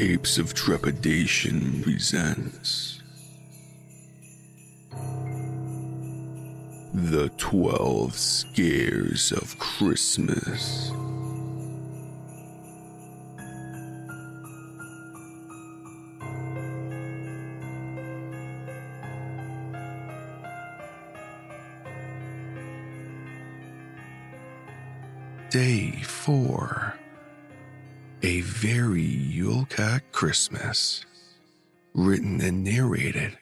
Tapes of Trepidation presents The 12 Scares of Christmas. Day 4. A Very Yule Cat Christmas. Written and narrated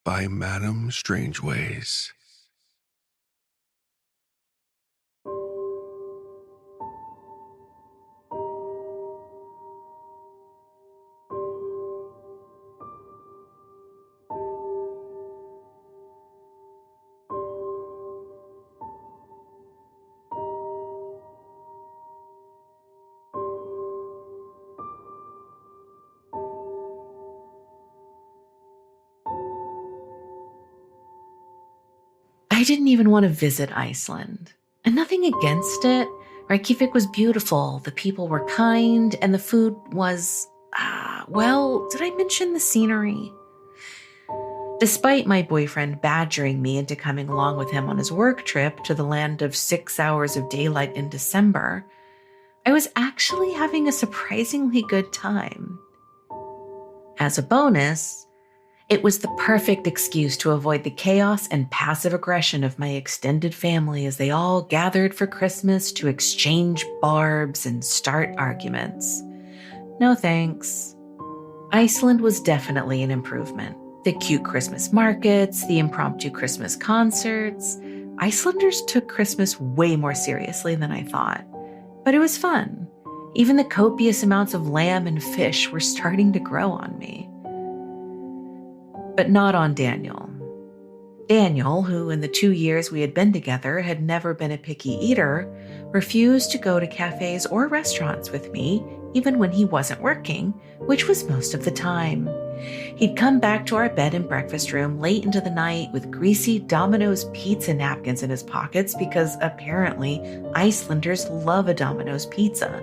by Madame Strangeways. I didn't even want to visit Iceland, and nothing against it. Reykjavik was beautiful, the people were kind, and the food was, did I mention the scenery? Despite my boyfriend badgering me into coming along with him on his work trip to the land of 6 hours of daylight in December, I was actually having a surprisingly good time. As a bonus, it was the perfect excuse to avoid the chaos and passive aggression of my extended family as they all gathered for Christmas to exchange barbs and start arguments. No thanks. Iceland was definitely an improvement. The cute Christmas markets, the impromptu Christmas concerts. Icelanders took Christmas way more seriously than I thought. But it was fun. Even the copious amounts of lamb and fish were starting to grow on me. But not on Daniel. Daniel, who in the 2 years we had been together had never been a picky eater, refused to go to cafes or restaurants with me, even when he wasn't working, which was most of the time. He'd come back to our bed and breakfast room late into the night with greasy Domino's pizza napkins in his pockets because apparently Icelanders love a Domino's pizza.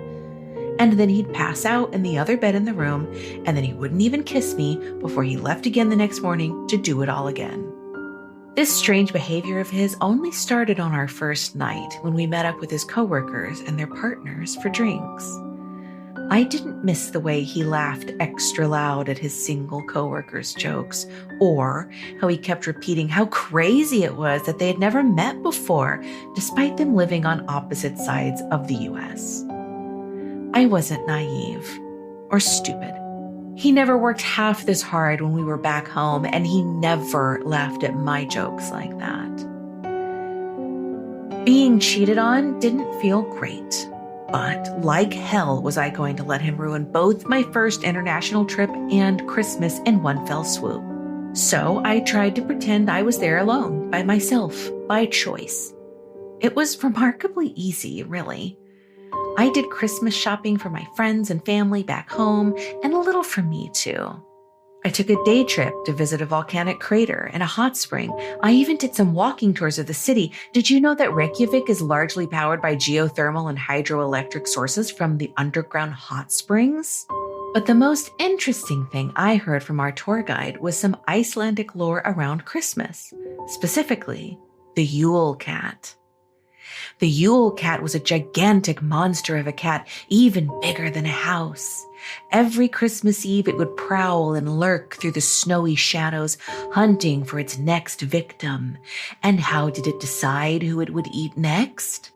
And then he'd pass out in the other bed in the room, and then he wouldn't even kiss me before he left again the next morning to do it all again. This strange behavior of his only started on our first night when we met up with his coworkers and their partners for drinks. I didn't miss the way he laughed extra loud at his single coworkers' jokes, or how he kept repeating how crazy it was that they had never met before, despite them living on opposite sides of the US. I wasn't naive or stupid. He never worked half this hard when we were back home, and he never laughed at my jokes like that. Being cheated on didn't feel great, but like hell was I going to let him ruin both my first international trip and Christmas in one fell swoop. So I tried to pretend I was there alone, by myself, by choice. It was remarkably easy, really. I did Christmas shopping for my friends and family back home, and a little for me too. I took a day trip to visit a volcanic crater and a hot spring. I even did some walking tours of the city. Did you know that Reykjavik is largely powered by geothermal and hydroelectric sources from the underground hot springs? But the most interesting thing I heard from our tour guide was some Icelandic lore around Christmas, specifically the Yule Cat. The Yule Cat was a gigantic monster of a cat, even bigger than a house. Every Christmas Eve, it would prowl and lurk through the snowy shadows, hunting for its next victim. And how did it decide who it would eat next?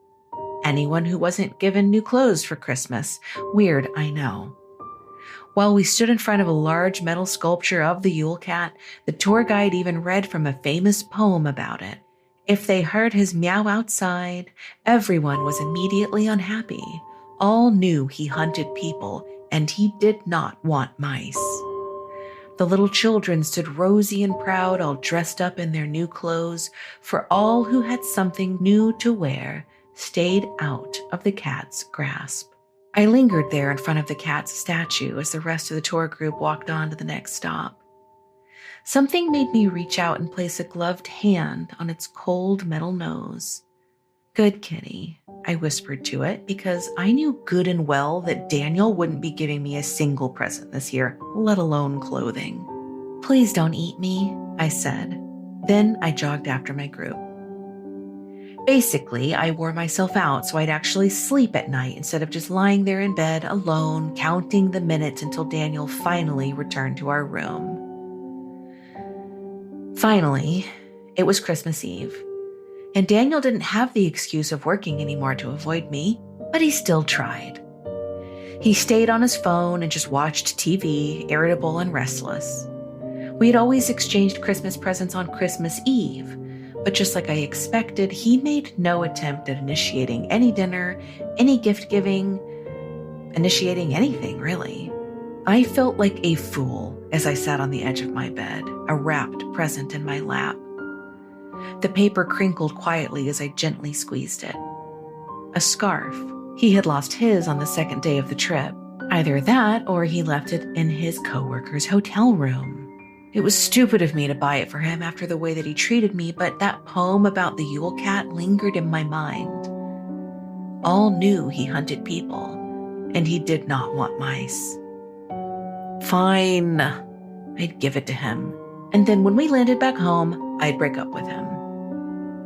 Anyone who wasn't given new clothes for Christmas. Weird, I know. While we stood in front of a large metal sculpture of the Yule Cat, the tour guide even read from a famous poem about it. If they heard his meow outside, everyone was immediately unhappy. All knew he hunted people, and he did not want mice. The little children stood rosy and proud, all dressed up in their new clothes, for all who had something new to wear stayed out of the cat's grasp. I lingered there in front of the cat's statue as the rest of the tour group walked on to the next stop. Something made me reach out and place a gloved hand on its cold metal nose. Good kitty. I whispered to it because I knew good and well that Daniel wouldn't be giving me a single present this year, let alone clothing. Please don't eat me, I said. Then I jogged after my group. Basically, I wore myself out so I'd actually sleep at night instead of just lying there in bed alone, counting the minutes until Daniel finally returned to our room. Finally, it was Christmas Eve, and Daniel didn't have the excuse of working anymore to avoid me, but he still tried. He stayed on his phone and just watched TV, irritable and restless. We had always exchanged Christmas presents on Christmas Eve, but just like I expected, he made no attempt at initiating any dinner, any gift giving, initiating anything, really. I felt like a fool as I sat on the edge of my bed, a wrapped present in my lap. The paper crinkled quietly as I gently squeezed it. A scarf. He had lost his on the second day of the trip. Either that or he left it in his coworker's hotel room. It was stupid of me to buy it for him after the way that he treated me, but that poem about the Yule Cat lingered in my mind. All knew he hunted people, and he did not want mice. Fine, I'd give it to him, and then when we landed back home, I'd break up with him.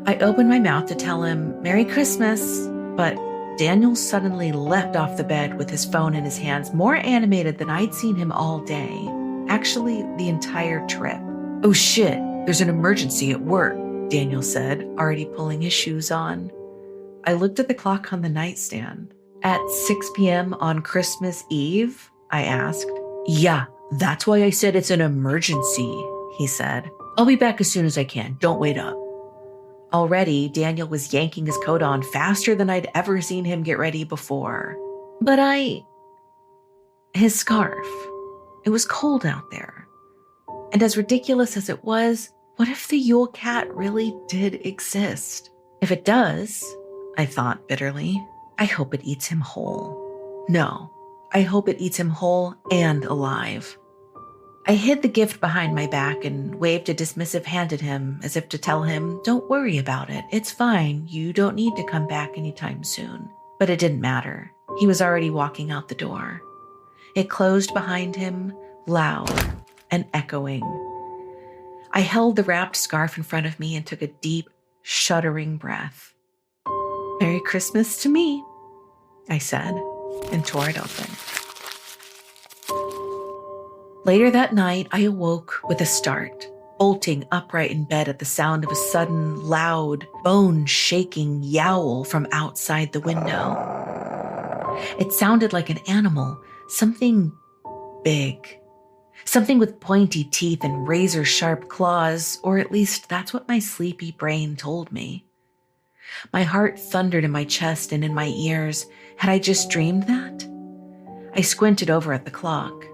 I opened my mouth to tell him, Merry Christmas, but Daniel suddenly leapt off the bed with his phone in his hands, more animated than I'd seen him all day. Actually, the entire trip. Oh shit, there's an emergency at work, Daniel said, already pulling his shoes on. I looked at the clock on the nightstand. At 6 p.m. on Christmas Eve? I asked. Yeah, that's why I said it's an emergency, he said. I'll be back as soon as I can. Don't wait up. Already, Daniel was yanking his coat on faster than I'd ever seen him get ready before. But his scarf. It was cold out there. And as ridiculous as it was, what if the Yule Cat really did exist? If it does, I thought bitterly, I hope it eats him whole. No, I hope it eats him whole and alive. I hid the gift behind my back and waved a dismissive hand at him as if to tell him, don't worry about it. It's fine. You don't need to come back anytime soon. But it didn't matter. He was already walking out the door. It closed behind him, loud and echoing. I held the wrapped scarf in front of me and took a deep, shuddering breath. Merry Christmas to me, I said, and tore it open. Later that night, I awoke with a start, bolting upright in bed at the sound of a sudden, loud, bone-shaking yowl from outside the window. It sounded like an animal, something big, something with pointy teeth and razor-sharp claws, or at least that's what my sleepy brain told me. My heart thundered in my chest and in my ears. Had I just dreamed that? I squinted over at the clock.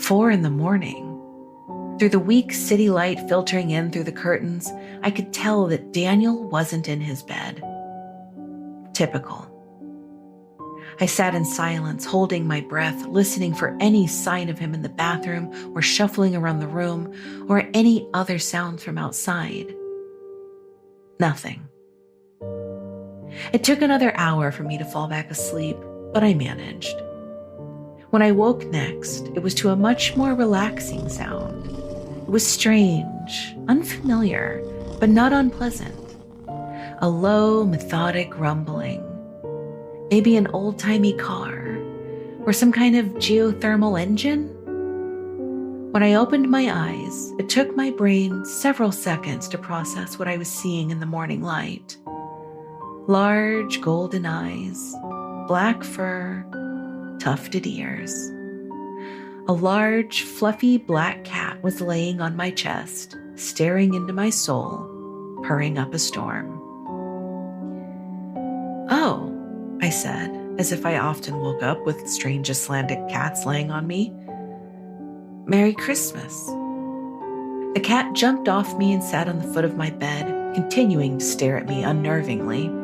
4 a.m. Through the weak city light filtering in through the curtains, I could tell that Daniel wasn't in his bed. Typical. I sat in silence, holding my breath, listening for any sign of him in the bathroom or shuffling around the room or any other sounds from outside. Nothing. It took another hour for me to fall back asleep, but I managed. When I woke next, it was to a much more relaxing sound. It was strange, unfamiliar, but not unpleasant. A low, methodic rumbling. Maybe an old-timey car, or some kind of geothermal engine? When I opened my eyes, it took my brain several seconds to process what I was seeing in the morning light. Large golden eyes, black fur, tufted ears. A large, fluffy black cat was laying on my chest, staring into my soul, purring up a storm. Oh, I said, as if I often woke up with strange Icelandic cats laying on me. Merry Christmas. The cat jumped off me and sat on the foot of my bed, continuing to stare at me unnervingly.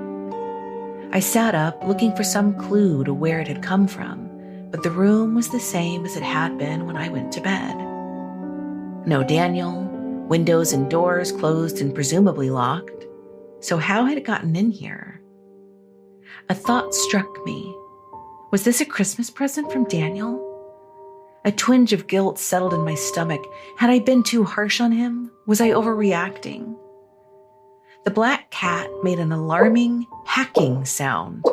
I sat up, looking for some clue to where it had come from, but the room was the same as it had been when I went to bed. No Daniel, windows and doors closed and presumably locked. So how had it gotten in here? A thought struck me. Was this a Christmas present from Daniel? A twinge of guilt settled in my stomach. Had I been too harsh on him? Was I overreacting? The black cat made an alarming, hacking sound.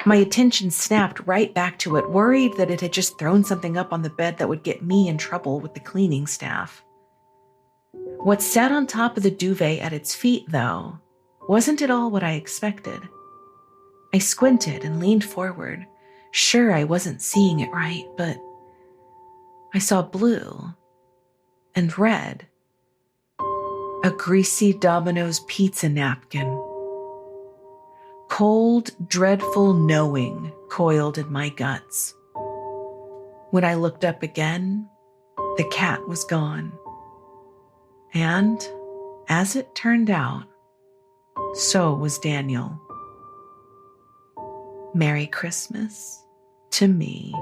My attention snapped right back to it, worried that it had just thrown something up on the bed that would get me in trouble with the cleaning staff. What sat on top of the duvet at its feet, though, wasn't at all what I expected. I squinted and leaned forward, sure I wasn't seeing it right, but I saw blue and red. A greasy Domino's pizza napkin. Cold, dreadful knowing coiled in my guts. When I looked up again, the cat was gone. And, as it turned out, so was Daniel. Merry Christmas to me.